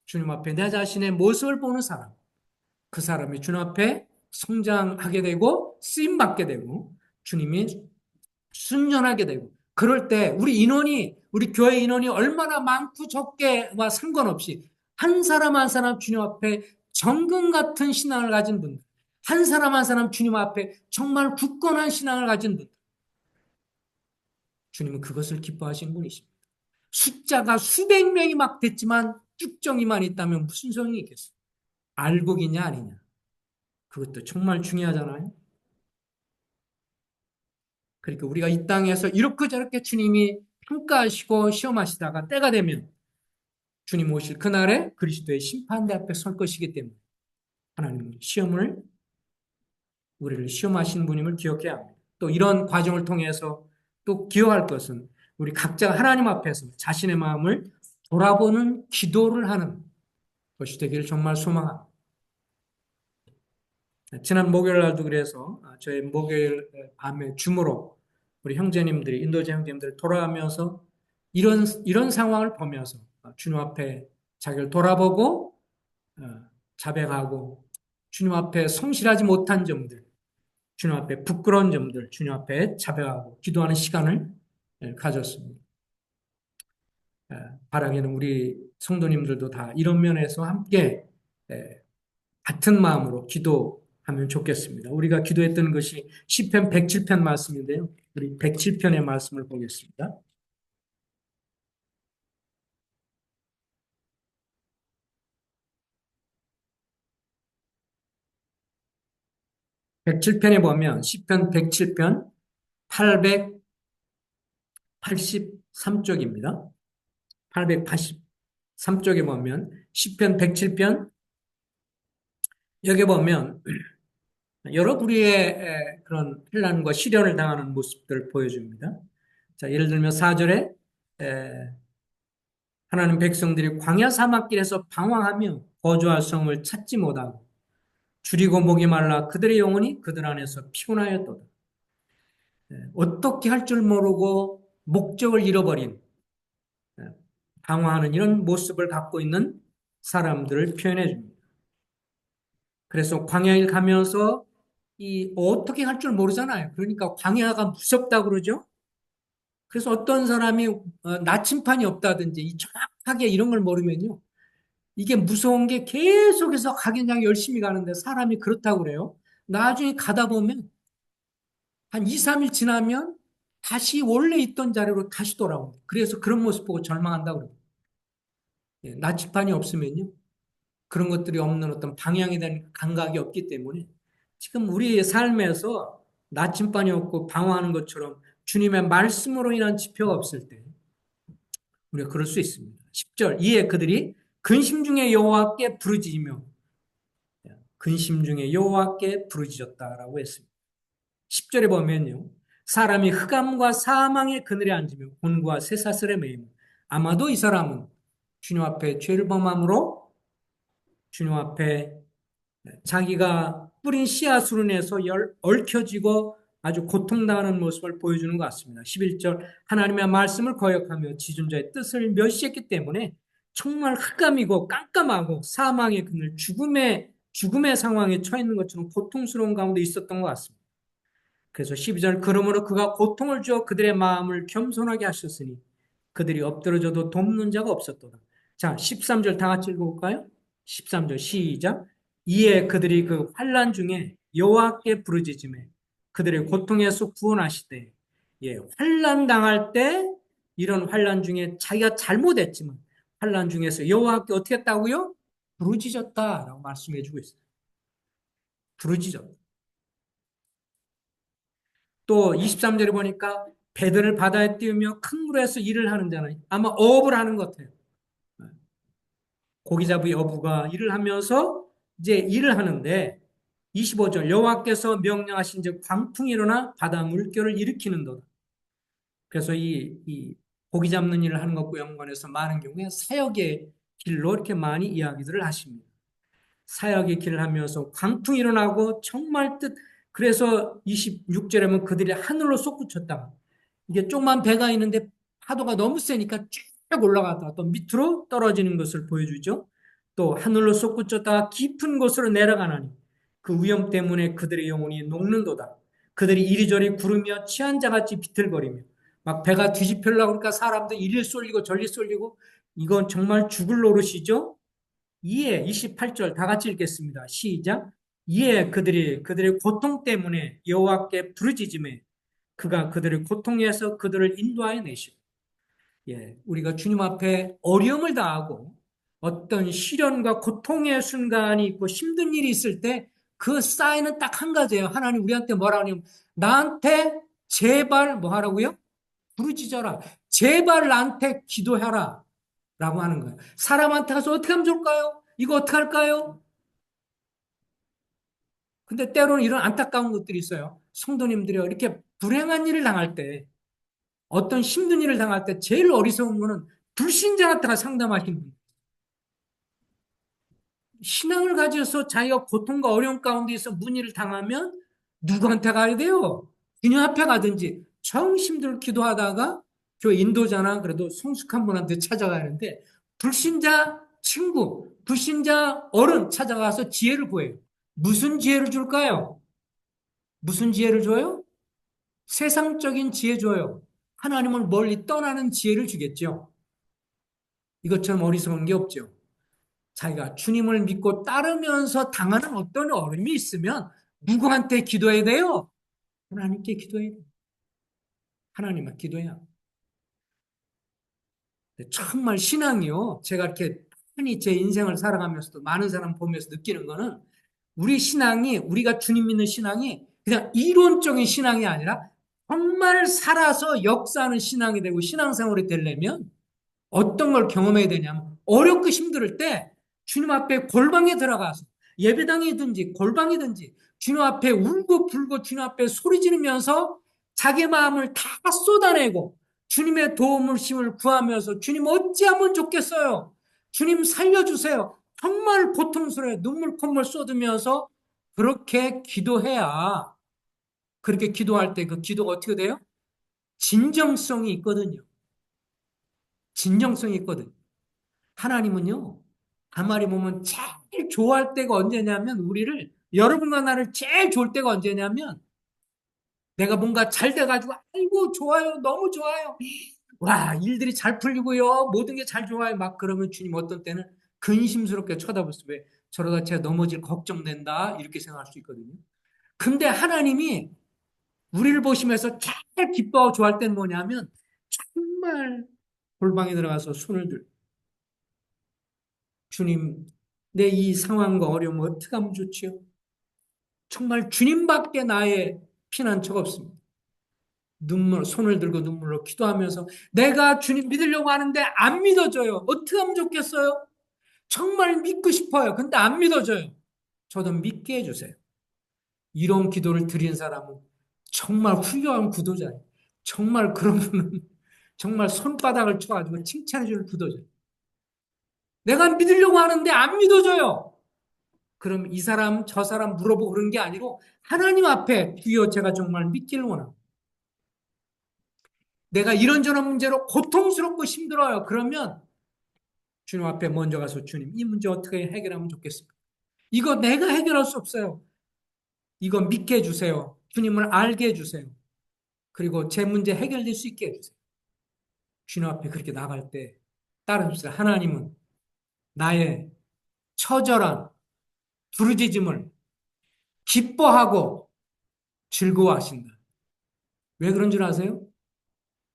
주님 앞에 내 자신의 모습을 보는 사람, 그 사람이 주님 앞에 성장하게 되고 쓰임받게 되고 주님이 순전하게 되고 그럴 때 우리 교회 인원이 얼마나 많고 적게와 상관없이 한 사람 한 사람 주님 앞에 정금 같은 신앙을 가진 분들, 한 사람 한 사람 주님 앞에 정말 굳건한 신앙을 가진 분들, 주님은 그것을 기뻐하신 분이십니다. 숫자가 수백 명이 막 됐지만 쭉정이만 있다면 무슨 소용이 있겠어요? 알곡이냐 아니냐. 그것도 정말 중요하잖아요. 그러니까 우리가 이 땅에서 이렇게 저렇게 주님이 평가하시고 시험하시다가 때가 되면 주님 오실 그날에 그리스도의 심판대 앞에 설 것이기 때문에 하나님은 시험을 우리를 시험하신 분임을 기억해야 합니다. 또 이런 과정을 통해서 또 기억할 것은 우리 각자가 하나님 앞에서 자신의 마음을 돌아보는 기도를 하는 것이 되기를 정말 소망합니다. 지난 목요일 날도 그래서 저희 목요일 밤에 줌으로 우리 형제님들이 인도자 형제님들 돌아가면서 이런 상황을 보면서 주님 앞에 자기를 돌아보고 자백하고 주님 앞에 성실하지 못한 점들, 주님 앞에 부끄러운 점들, 주님 앞에 자백하고 기도하는 시간을 가졌습니다. 바라기는 우리 성도님들도 다 이런 면에서 함께 같은 마음으로 기도하면 좋겠습니다. 우리가 기도했던 것이 시편 107편 말씀인데요. 우리 107편의 말씀을 보겠습니다. 107편에 보면 시편 107편 883쪽입니다. 883쪽에 보면 시편 107편 여기 보면 여러 부류의 그런 혼란과 시련을 당하는 모습들을 보여줍니다. 자, 예를 들면 4절에 하나님 백성들이 광야 사막길에서 방황하며 거주할 성을 찾지 못하고 줄이고 목이 말라 그들의 영혼이 그들 안에서 피곤하였도다. 어떻게 할 줄 모르고 목적을 잃어버린 방황하는 이런 모습을 갖고 있는 사람들을 표현해 줍니다. 그래서 광야를 가면서 이 어떻게 할 줄 모르잖아요. 그러니까 광야가 무섭다 그러죠. 그래서 어떤 사람이 나침판이 없다든지 정확하게 이런 걸 모르면요. 이게 무서운 게 계속해서 각인장 열심히 가는데 사람이 그렇다고 그래요. 나중에 가다 보면 한 2, 3일 지나면 다시 원래 있던 자리로 다시 돌아옵니다. 그래서 그런 모습 보고 절망한다고 그래요. 예, 나침판이 없으면요. 그런 것들이 없는 어떤 방향에 대한 감각이 없기 때문에 지금 우리의 삶에서 나침반이 없고 방황하는 것처럼 주님의 말씀으로 인한 지표가 없을 때 우리가 그럴 수 있습니다. 10절 이에 그들이 근심 중에 여호와께 부르짖으며 근심 중에 여호와께 부르짖었다라고 했습니다. 10절에 보면요. 사람이 흑암과 사망의 그늘에 앉으며 곤고와 쇠사슬에 매이며 아마도 이 사람은 주님 앞에 죄를 범함으로 주님 앞에 자기가 뿌린 씨앗으로 인해서 얽혀지고 아주 고통당하는 모습을 보여주는 것 같습니다. 11절 하나님의 말씀을 거역하며 지존자의 뜻을 멸시했기 때문에 정말 흑암이고 깜깜하고 사망의 그늘 죽음의 상황에 처해 있는 것처럼 고통스러운 가운데 있었던 것 같습니다. 그래서 12절 그러므로 그가 고통을 주어 그들의 마음을 겸손하게 하셨으니 그들이 엎드러져도 돕는 자가 없었도다. 자, 13절 다 같이 읽어볼까요? 13절 시작. 이에 그들이 그 환난 중에 여호와께 부르짖으매 그들의 고통에서 구원하시되 예, 환난 당할 때 이런 환난 중에 자기가 잘못했지만 환난 중에서 여호와께 어떻게 했다고요? 부르짖었다라고 말씀해 주고 있어요. 부르짖었다. 또 23절에 보니까 배들을 바다에 띄우며 큰 물에서 일을 하는 자는 아마 어업을 하는 것 같아요. 고기잡이 어부가 일을 하면서 이제 일을 하는데 25절 여호와께서 명령하신 즉 광풍이 일어나 바다 물결을 일으키는도다. 그래서 이 고기 잡는 일을 하는 것과 연관해서 많은 경우에 사역의 길로 이렇게 많이 이야기들을 하십니다. 사역의 길을 하면서 광풍이 일어나고 정말 그래서 26절에 보면 그들이 하늘로 솟구쳤다. 이게 조그만 배가 있는데 파도가 너무 세니까 쭉 올라가다가 또 밑으로 떨어지는 것을 보여주죠. 또 하늘로 솟구쳤다가 깊은 곳으로 내려가나니 그 위험 때문에 그들의 영혼이 녹는도다. 그들이 이리저리 구르며 취한 자같이 비틀거리며 막 배가 뒤집혀려고 그러니까 사람들 이리 쏠리고 저리 쏠리고 이건 정말 죽을 노릇이죠. 이에 28절 다 같이 읽겠습니다. 시작. 이에 그들의 고통 때문에 여호와께 부르짖음에 그가 그들의 고통에서 그들을 인도하여 내시고 예, 우리가 주님 앞에 어려움을 당하고 어떤 시련과 고통의 순간이 있고 힘든 일이 있을 때 그 사인은 딱 한 가지예요. 하나님 우리한테 뭐라 하냐면 나한테 제발 뭐 하라고요? 부르짖어라. 제발 나한테 기도해라. 라고 하는 거예요. 사람한테 가서 어떻게 하면 좋을까요? 이거 어떻게 할까요? 근데 때로는 이런 안타까운 것들이 있어요. 성도님들이 이렇게 불행한 일을 당할 때, 어떤 힘든 일을 당할 때 제일 어리석은 거는 불신자한테가 상담하시는 분. 신앙을 가져서 자기가 고통과 어려움 가운데서 문의를 당하면 누구한테 가야 돼요? 그냥 앞에 가든지 정심들 기도하다가 교회 인도자나 그래도 성숙한 분한테 찾아가는데 불신자 친구, 불신자 어른 찾아가서 지혜를 구해요. 무슨 지혜를 줄까요? 무슨 지혜를 줘요? 세상적인 지혜 줘요. 하나님을 멀리 떠나는 지혜를 주겠죠. 이것처럼 어리석은 게 없죠. 자기가 주님을 믿고 따르면서 당하는 어떤 어려움이 있으면 누구한테 기도해야 돼요? 하나님께 기도해야 돼요. 하나님만 기도해야. 정말 신앙이요. 제가 이렇게 흔히 제 인생을 살아가면서도 많은 사람 보면서 느끼는 거는 우리 신앙이, 우리가 주님 믿는 신앙이 그냥 이론적인 신앙이 아니라 정말 살아서 역사하는 신앙이 되고 신앙생활이 되려면 어떤 걸 경험해야 되냐면 어렵고 힘들 때 주님 앞에 골방에 들어가서 예배당이든지 골방이든지 주님 앞에 울고 불고 주님 앞에 소리 지르면서 자기 마음을 다 쏟아내고 주님의 도움을 힘을 구하면서 주님 어찌하면 좋겠어요. 주님 살려주세요. 정말 고통스러워요. 눈물 콧물 쏟으면서 그렇게 기도해야 그렇게 기도할 때 그 기도가 어떻게 돼요? 진정성이 있거든요. 진정성이 있거든. 하나님은요, 가만히 보면 제일 좋아할 때가 언제냐면, 우리를, 여러분과 나를 제일 좋을 때가 언제냐면, 내가 뭔가 잘 돼가지고, 아이고, 좋아요. 너무 좋아요. 와, 일들이 잘 풀리고요. 모든 게 잘 좋아요. 막 그러면 주님 어떤 때는 근심스럽게 쳐다보세요. 왜? 저러다 제가 넘어질 걱정된다. 이렇게 생각할 수 있거든요. 근데 하나님이 우리를 보시면서 제일 기뻐하고 좋아할 때는 뭐냐면, 정말 골방에 들어가서 손을 들, 주님, 내 이 상황과 어려움 어떻게 하면 좋지요? 정말 주님밖에 나의 피난처가 없습니다. 손을 들고 눈물로 기도하면서 내가 주님 믿으려고 하는데 안 믿어져요. 어떻게 하면 좋겠어요? 정말 믿고 싶어요. 근데 안 믿어져요. 저도 믿게 해주세요. 이런 기도를 드린 사람은 정말 훌륭한 구도자예요. 정말 그런 분은 정말 손바닥을 쳐가지고 칭찬해줄 구도자예요. 내가 믿으려고 하는데 안 믿어져요. 그럼 이 사람, 저 사람 물어보고 그런 게 아니고 하나님 앞에 주여 제가 정말 믿기를 원합니다. 내가 이런저런 문제로 고통스럽고 힘들어요. 그러면 주님 앞에 먼저 가서 주님, 이 문제 어떻게 해결하면 좋겠습니까? 이거 내가 해결할 수 없어요. 이거 믿게 해주세요. 주님을 알게 해주세요. 그리고 제 문제 해결될 수 있게 해주세요. 주님 앞에 그렇게 나갈 때 따르십시오. 하나님은 나의 처절한 부르짖음을 기뻐하고 즐거워하신다. 왜 그런 줄 아세요?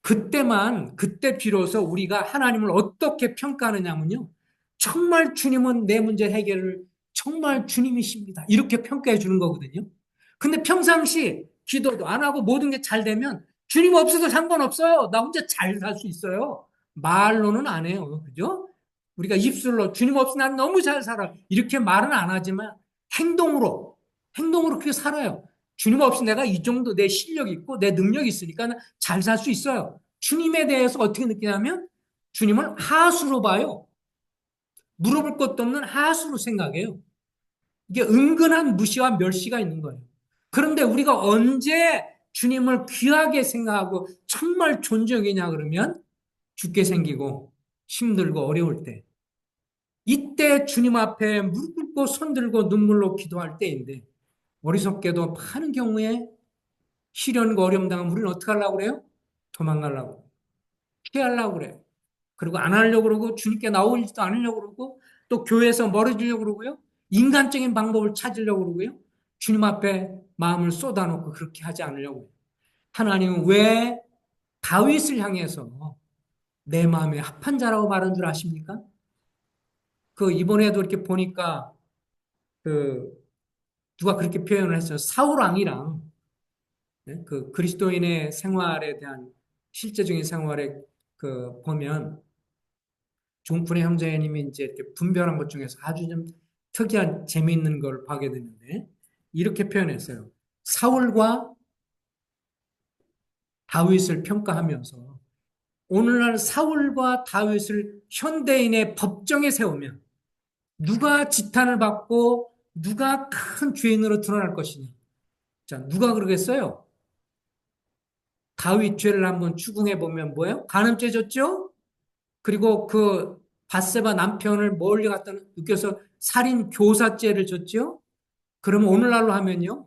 그때 비로소 우리가 하나님을 어떻게 평가하느냐면요. 정말 주님은 내 문제 해결을 정말 주님이십니다. 이렇게 평가해 주는 거거든요. 근데 평상시 기도도 안 하고 모든 게 잘 되면 주님 없어도 상관없어요. 나 혼자 잘 살 수 있어요. 말로는 안 해요. 그죠? 우리가 입술로 주님 없이 난 너무 잘 살아. 이렇게 말은 안 하지만 행동으로 그렇게 살아요. 주님 없이 내가 이 정도 내 실력이 있고 내 능력이 있으니까 잘 살 수 있어요. 주님에 대해서 어떻게 느끼냐면 주님을 하수로 봐요. 물어볼 것도 없는 하수로 생각해요. 이게 은근한 무시와 멸시가 있는 거예요. 그런데 우리가 언제 주님을 귀하게 생각하고 정말 존경이냐 그러면 죽게 생기고 힘들고 어려울 때. 이때 주님 앞에 무릎 꿇고 손 들고 눈물로 기도할 때인데 어리석게도 많은 경우에 시련과 어려움 당하면 우리는 어떻게 하려고 그래요? 도망가려고. 피하려고 그래요. 그리고 안 하려고 그러고 주님께 나오지도 않으려고 그러고 또 교회에서 멀어지려고 그러고요. 인간적인 방법을 찾으려고 그러고요. 주님 앞에 마음을 쏟아놓고 그렇게 하지 않으려고 해요. 하나님은 왜 다윗을 향해서 내 마음에 합한 자라고 말한 줄 아십니까? 그 이번에도 이렇게 보니까 그 누가 그렇게 표현을 했어요. 사울 왕이랑 그 그리스도인의 생활에 대한 실제적인 생활에 그 보면 종훈의 형제님이 이제 이렇게 분별한 것 중에서 아주 좀 특이한 재미있는 걸 보게 되는데 이렇게 표현했어요. 사울과 다윗을 평가하면서 오늘날 사울과 다윗을 현대인의 법정에 세우면 누가 지탄을 받고 누가 큰 죄인으로 드러날 것이냐. 자, 누가 그러겠어요? 다윗 죄를 한번 추궁해 보면 뭐예요? 간음죄 졌죠? 그리고 그 밧세바 남편을 멀리 갖다 느껴서 살인 교사죄를 졌죠? 그러면 오늘날로 하면요.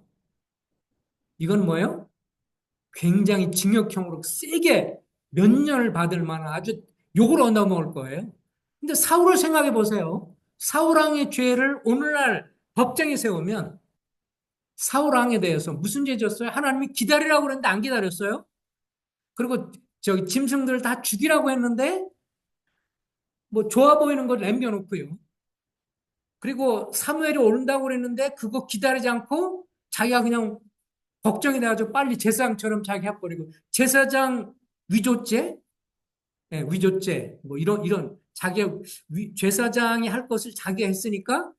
이건 뭐예요? 굉장히 징역형으로 세게 몇 년을 받을 만한 아주 욕을 얻어먹을 거예요. 근데 사울을 생각해 보세요. 사울왕의 죄를 오늘날 법정에 세우면 사울왕에 대해서 무슨 죄 졌어요? 하나님이 기다리라고 그랬는데 안 기다렸어요? 그리고 저기 짐승들을 다 죽이라고 했는데 뭐 좋아 보이는 걸 남겨놓고요. 그리고 사무엘이 오른다고 그랬는데 그거 기다리지 않고 자기가 그냥 걱정이 돼가지고 빨리 제사장처럼 자기 해버리고 제사장 위조죄, 예, 위조죄 뭐 이런 자기 제사장이 할 것을 자기가 했으니까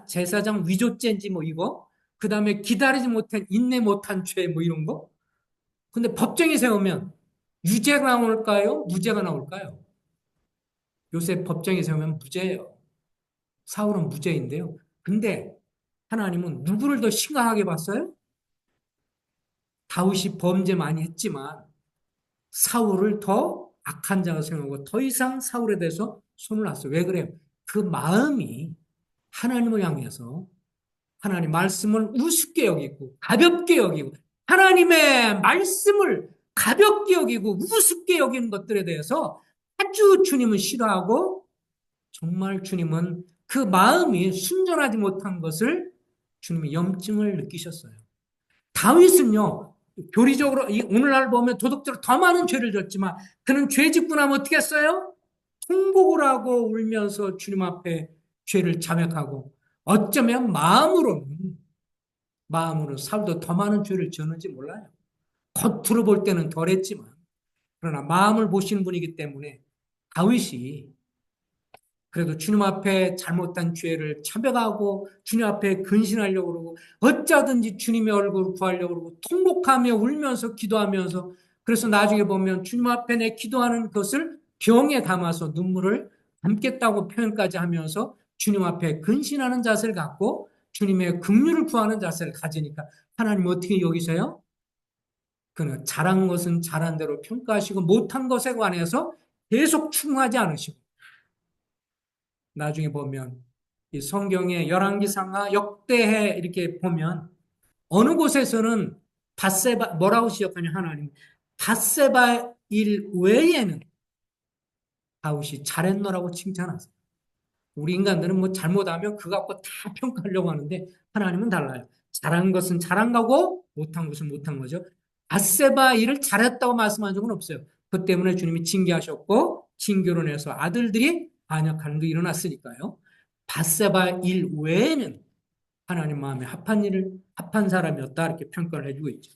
제사장 위조죄인지 뭐 이거 그 다음에 기다리지 못한 인내 못한 죄 뭐 이런 거. 근데 법정에 세우면 유죄가 나올까요? 무죄가 나올까요? 요새 법정에 세우면 무죄예요. 사울은 무죄인데요. 근데 하나님은 누구를 더 심각하게 봤어요? 다윗이 범죄 많이 했지만 사울을 더 악한 자가 생각하고 더 이상 사울에 대해서 손을 놨어요. 왜 그래요? 그 마음이 하나님을 향해서 하나님 말씀을 우습게 여기고 가볍게 여기고 하나님의 말씀을 가볍게 여기고 우습게 여기는 것들에 대해서 아주 주님은 싫어하고 정말 주님은 그 마음이 순전하지 못한 것을 주님이 염증을 느끼셨어요. 다윗은요, 교리적으로 오늘날 보면 도덕적으로 더 많은 죄를 졌지만 그는 죄 짓고 나면 어떻게 했어요? 통곡을 하고 울면서 주님 앞에 죄를 자백하고 어쩌면 마음으로 사울도 더 많은 죄를 지었는지 몰라요. 겉으로 볼 때는 덜했지만 그러나 마음을 보시는 분이기 때문에 다윗이 그래도 주님 앞에 잘못한 죄를 차별하고 주님 앞에 근신하려고 그러고 어쩌든지 주님의 얼굴을 구하려고 그러고 통곡하며 울면서 기도하면서 그래서 나중에 보면 주님 앞에 내 기도하는 것을 병에 담아서 눈물을 담겠다고 표현까지 하면서 주님 앞에 근신하는 자세를 갖고 주님의 긍휼을 구하는 자세를 가지니까 하나님 어떻게 여기세요? 그는 잘한 것은 잘한 대로 평가하시고 못한 것에 관해서 계속 충하지 않으시고 나중에 보면 이 성경의 열왕기상하 역대해 이렇게 보면 어느 곳에서는 밧세바 뭐라고 시작하냐 하나님 밧세바 일 외에는 다윗이 잘했노라고 칭찬하세요. 우리 인간들은 뭐 잘못하면 그거 갖고 다 평가하려고 하는데 하나님은 달라요. 잘한 것은 잘한 거고 못한 것은 못한 거죠. 밧세바 일을 잘했다고 말씀한 적은 없어요. 그 때문에 주님이 징계하셨고 징계로 인해서 아들들이 반역하는 게 일어났으니까요. 밧세바 일 외에는 하나님 마음에 합한 사람이었다 이렇게 평가를 해주고 있죠.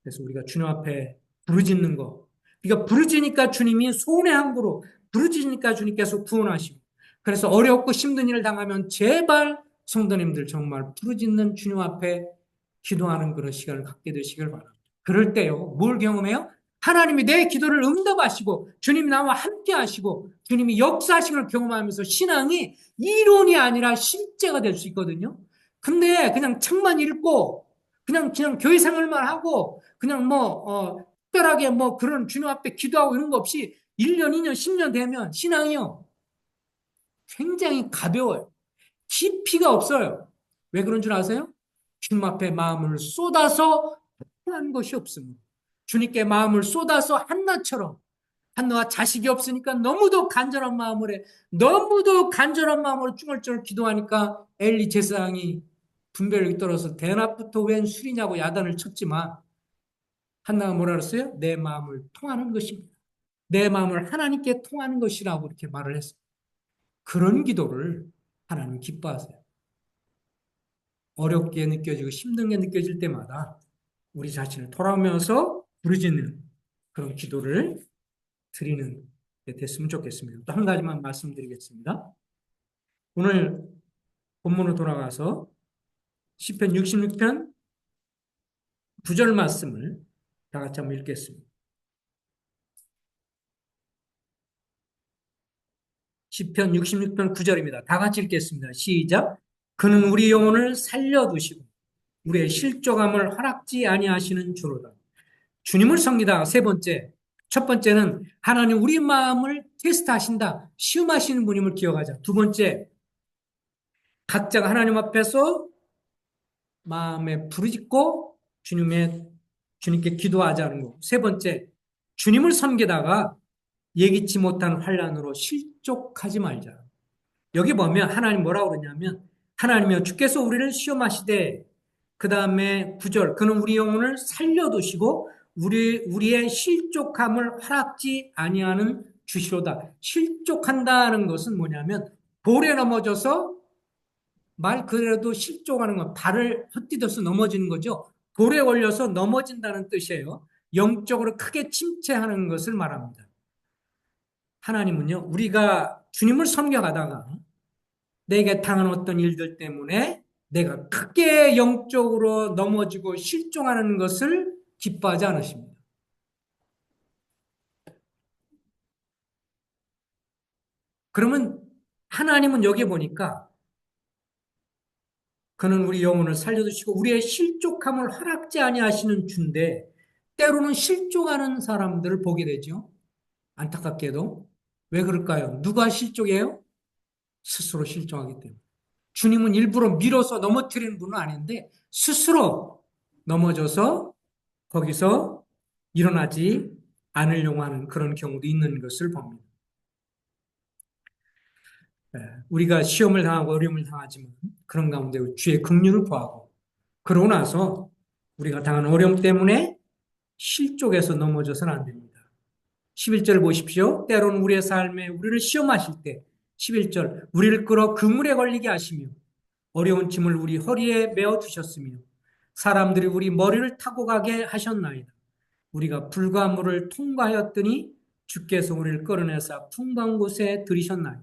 그래서 우리가 주님 앞에 부르짖는 거. 그러니까 부르짖으니까 주님이 손의 항구로 부르짖으니까 주님께서 구원하시고 그래서 어렵고 힘든 일을 당하면 제발 성도님들 정말 부르짖는 주님 앞에 기도하는 그런 시간을 갖게 되시길 바랍니다. 그럴 때요. 뭘 경험해요? 하나님이 내 기도를 응답하시고 주님이 나와 함께 하시고 주님이 역사하신 걸 경험하면서 신앙이 이론이 아니라 실제가 될 수 있거든요. 근데 그냥 책만 읽고 그냥 교회 생활만 하고 그냥 특별하게 뭐 그런 주님 앞에 기도하고 이런 거 없이 1년, 2년, 10년 되면 신앙이요. 굉장히 가벼워요. 깊이가 없어요. 왜 그런 줄 아세요? 주님 앞에 마음을 쏟아서 한 것이 없습니다. 주님께 마음을 쏟아서 한나처럼 한나가 자식이 없으니까 너무도 간절한 마음을 해. 너무도 간절한 마음으로 쭈글쭈글 기도하니까 엘리 제사장이 분별력이 떨어서 대낮부터 웬 술이냐고 야단을 쳤지만 한나가 뭐라 그랬어요? 내 마음을 통하는 것입니다. 내 마음을 하나님께 통하는 것이라고 이렇게 말을 했어요. 그런 기도를 하나님 기뻐하세요. 어렵게 느껴지고 힘든 게 느껴질 때마다 우리 자신을 돌아오면서 부르짖는 그런 기도를 드리는 게 됐으면 좋겠습니다. 또 한 가지만 말씀드리겠습니다. 오늘 본문으로 돌아가서 시편 66편 9절 말씀을 다 같이 한번 읽겠습니다. 시편 66편 9절입니다. 다 같이 읽겠습니다. 시작. 그는 우리 영혼을 살려두시고 우리의 실족함을 허락지 아니하시는 주로다. 주님을 섬기다. 세 번째. 첫 번째는 하나님 우리 마음을 테스트하신다. 시험하시는 분임을 기억하자. 두 번째. 각자가 하나님 앞에서 마음에 부르짖고 주님께 기도하자는 거. 세 번째. 주님을 섬기다가 예기치 못한 환란으로 실족하지 말자. 여기 보면 하나님 뭐라고 그러냐면 하나님이여 주께서 우리를 시험하시되 그 다음에 9절 그는 우리 영혼을 살려두시고 우리의 실족함을 허락지 아니하는 주시로다. 실족한다는 것은 뭐냐면 돌에 넘어져서 말 그대로 실족하는 건 발을 헛디뎌서 넘어지는 거죠. 돌에 걸려서 넘어진다는 뜻이에요. 영적으로 크게 침체하는 것을 말합니다. 하나님은요, 우리가 주님을 섬겨가다가 내게 당한 어떤 일들 때문에 내가 크게 영적으로 넘어지고 실종하는 것을 기뻐하지 않으십니다. 그러면 하나님은 여기 보니까 그는 우리 영혼을 살려두시고 우리의 실족함을 허락지 아니하시는 주인데 때로는 실족하는 사람들을 보게 되죠. 안타깝게도. 왜 그럴까요? 누가 실족해요? 스스로 실족하기 때문에. 주님은 일부러 밀어서 넘어뜨리는 분은 아닌데 스스로 넘어져서 거기서 일어나지 않으려고 하는 그런 경우도 있는 것을 봅니다. 우리가 시험을 당하고 어려움을 당하지만 그런 가운데 주의 긍휼을 구하고 그러고 나서 우리가 당한 어려움 때문에 실족해서 넘어져서는 안 됩니다. 11절 보십시오. 때로는 우리의 삶에 우리를 시험하실 때 11절 우리를 끌어 그물에 걸리게 하시며 어려운 짐을 우리 허리에 메어 주셨으며 사람들이 우리 머리를 타고 가게 하셨나이다. 우리가 불과 물을 통과하였더니 주께서 우리를 끌어내사 풍부한 곳에 들이셨나이다.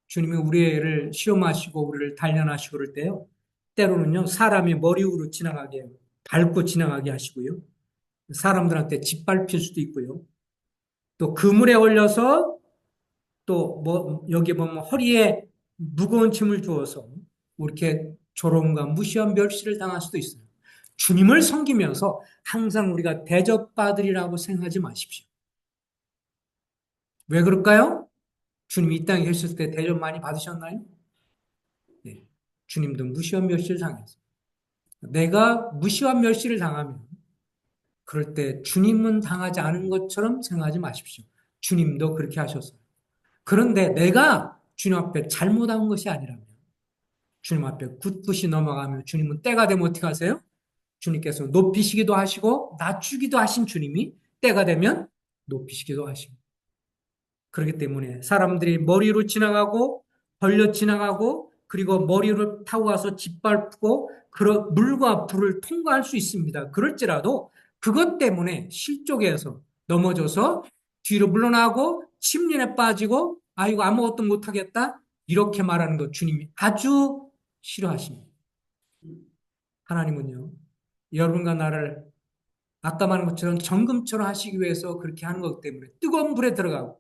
주님이 우리를 시험하시고 우리를 단련하시고 그럴 때요. 때로는요. 사람의 머리 위로 지나가게 밟고 지나가게 하시고요. 사람들한테 짓밟힐 수도 있고요. 또 그물에 올려서 또 뭐 여기 보면 허리에 무거운 짐을 주어서 이렇게 조롱과 무시한 멸시를 당할 수도 있어요. 주님을 섬기면서 항상 우리가 대접받으리라고 생각하지 마십시오. 왜 그럴까요? 주님이 이 땅에 계셨을 때 대접 많이 받으셨나요? 네. 주님도 무시와 멸시를 당했어요. 내가 무시와 멸시를 당하면 그럴 때 주님은 당하지 않은 것처럼 생각하지 마십시오. 주님도 그렇게 하셨어요. 그런데 내가 주님 앞에 잘못한 것이 아니라면 주님 앞에 굳굳이 넘어가면 주님은 때가 되면 어떻게 하세요? 주님께서 높이시기도 하시고 낮추기도 하신 주님이 때가 되면 높이시기도 하시고 그렇기 때문에 사람들이 머리로 지나가고 벌려 지나가고 그리고 머리를 타고 가서 짓밟고 그런 물과 불을 통과할 수 있습니다. 그럴지라도 그것 때문에 실족해서 넘어져서 뒤로 물러나고 침륜에 빠지고 아이고 아무것도 못하겠다 이렇게 말하는 것 주님이 아주 싫어하십니다. 하나님은요 여러분과 나를 아까 말한 것처럼 정금처럼 하시기 위해서 그렇게 하는 것 때문에 뜨거운 불에 들어가고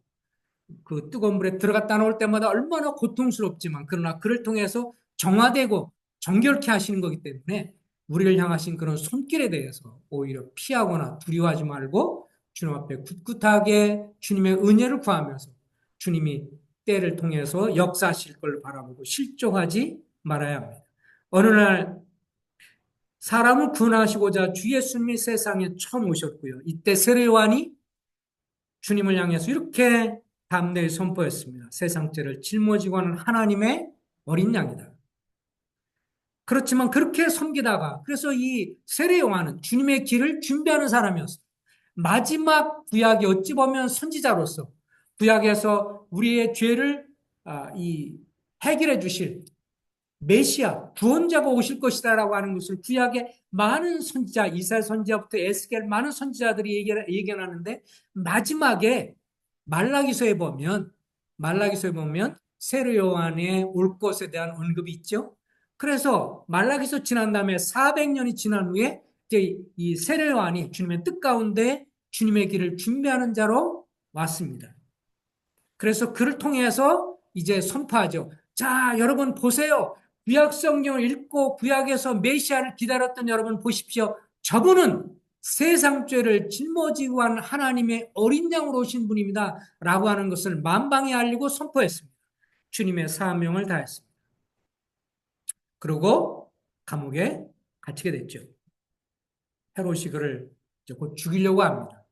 그 뜨거운 물에 들어갔다 나올 때마다 얼마나 고통스럽지만 그러나 그를 통해서 정화되고 정결케 하시는 거기 때문에 우리를 향하신 그런 손길에 대해서 오히려 피하거나 두려워하지 말고 주님 앞에 굳굳하게 주님의 은혜를 구하면서 주님이 때를 통해서 역사하실 걸 바라보고 실족하지 말아야 합니다. 어느 날 사람을 구원하시고자 주 예수님이 세상에 처음 오셨고요. 이때 세례 요한이 주님을 향해서 이렇게 담대히 선포했습니다. 세상 죄를 짊어지고 하는 하나님의 어린 양이다. 그렇지만 그렇게 섬기다가 그래서 이 세례 요한은 주님의 길을 준비하는 사람이었어요. 마지막 구약이 어찌 보면 선지자로서 구약에서 우리의 죄를 해결해 주실 메시아, 구원자가 오실 것이다라고 하는 것을 구약의 많은 선지자, 이사야 선지자부터 에스겔 많은 선지자들이 예견하는데 마지막에 말라기서에 보면 세례 요한의 올 것에 대한 언급이 있죠. 그래서 말라기서 지난 다음에 400년이 지난 후에 이제 이 세례 요한이 주님의 뜻 가운데 주님의 길을 준비하는 자로 왔습니다. 그래서 그를 통해서 이제 선포하죠. 자, 여러분 보세요. 구약 성경을 읽고 구약에서 메시아를 기다렸던 여러분 보십시오. 저분은 세상 죄를 짊어지고 한 하나님의 어린 양으로 오신 분입니다. 라고 하는 것을 만방에 알리고 선포했습니다. 주님의 사명을 다했습니다. 그리고 감옥에 갇히게 됐죠. 헤롯이 그를 곧 죽이려고 합니다.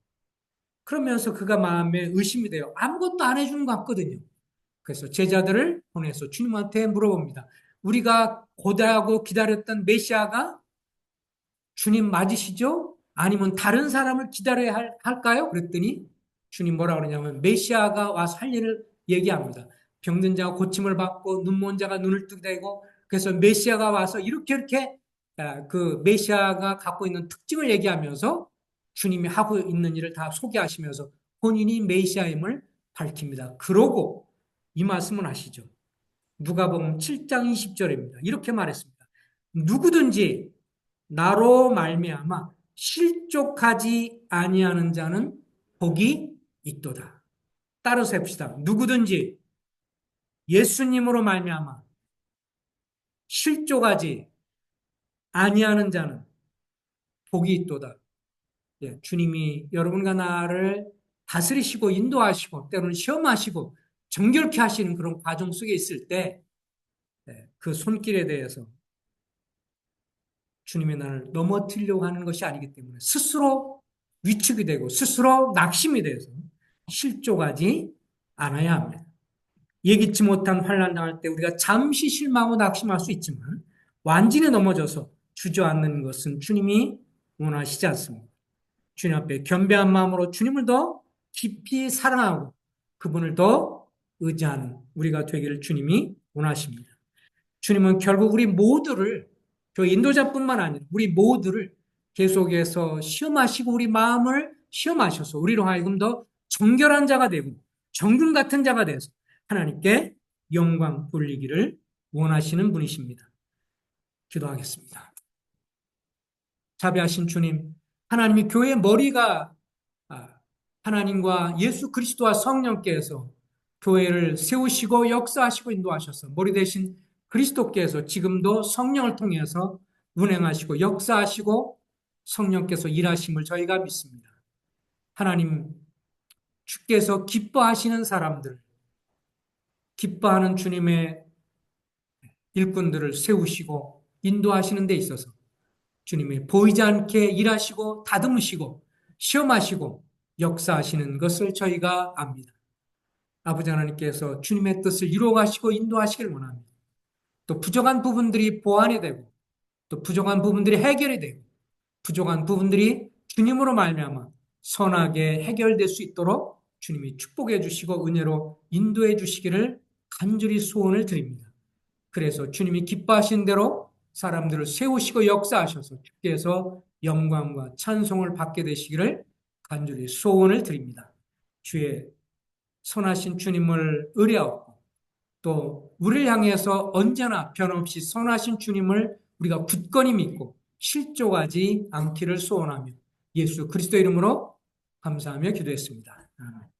그러면서 그가 마음에 의심이 돼요. 아무것도 안 해주는 것 같거든요. 그래서 제자들을 보내서 주님한테 물어봅니다. 우리가 고대하고 기다렸던 메시아가 주님 맞으시죠? 아니면 다른 사람을 기다려야 할까요? 그랬더니 주님 뭐라 그러냐면 메시아가 와서 할 일을 얘기합니다. 병든 자가 고침을 받고 눈먼 자가 눈을 뜨게 되고 그래서 메시아가 와서 이렇게 그 메시아가 갖고 있는 특징을 얘기하면서 주님이 하고 있는 일을 다 소개하시면서 본인이 메시아임을 밝힙니다. 그러고 이 말씀은 아시죠? 누가복음 7장 20절입니다. 이렇게 말했습니다. 누구든지 나로 말미암아 실족하지 아니하는 자는 복이 있도다. 따라서 해봅시다. 누구든지 예수님으로 말미암아 실족하지 아니하는 자는 복이 있도다. 예, 주님이 여러분과 나를 다스리시고 인도하시고 때로는 시험하시고 정결케 하시는 그런 과정 속에 있을 때 그 손길에 대해서 주님의 나를 넘어뜨리려고 하는 것이 아니기 때문에 스스로 위축이 되고 스스로 낙심이 돼서 실족하지 않아야 합니다. 예기치 못한 환난 당할 때 우리가 잠시 실망하고 낙심할 수 있지만 완전히 넘어져서 주저앉는 것은 주님이 원하시지 않습니다. 주님 앞에 겸비한 마음으로 주님을 더 깊이 사랑하고 그분을 더 의지하는 우리가 되기를 주님이 원하십니다. 주님은 결국 우리 모두를 저 인도자뿐만 아니라 우리 모두를 계속해서 시험하시고 우리 마음을 시험하셔서 우리로 하여금 더 정결한 자가 되고 정금 같은 자가 돼서 하나님께 영광 돌리기를 원하시는 분이십니다. 기도하겠습니다. 자비하신 주님, 하나님이 교회의 머리가 하나님과 예수 그리스도와 성령께서 교회를 세우시고 역사하시고 인도하셔서 머리 대신 그리스도께서 지금도 성령을 통해서 운행하시고 역사하시고 성령께서 일하심을 저희가 믿습니다. 하나님, 주께서 기뻐하시는 사람들, 기뻐하는 주님의 일꾼들을 세우시고 인도하시는 데 있어서 주님이 보이지 않게 일하시고 다듬으시고 시험하시고 역사하시는 것을 저희가 압니다. 아버지 하나님께서 주님의 뜻을 이루어가시고 인도하시길 원합니다. 또 부족한 부분들이 보완이 되고 또 부족한 부분들이 해결이 되고 부족한 부분들이 주님으로 말미암아 선하게 해결될 수 있도록 주님이 축복해 주시고 은혜로 인도해 주시기를 간절히 소원을 드립니다. 그래서 주님이 기뻐하신 대로 사람들을 세우시고 역사하셔서 주께서 영광과 찬송을 받게 되시기를 간절히 소원을 드립니다. 주의 선하신 주님을 의뢰하고 또 우리를 향해서 언제나 변함없이 선하신 주님을 우리가 굳건히 믿고 실족하지 않기를 소원하며 예수 그리스도 이름으로 감사하며 기도했습니다. 아멘.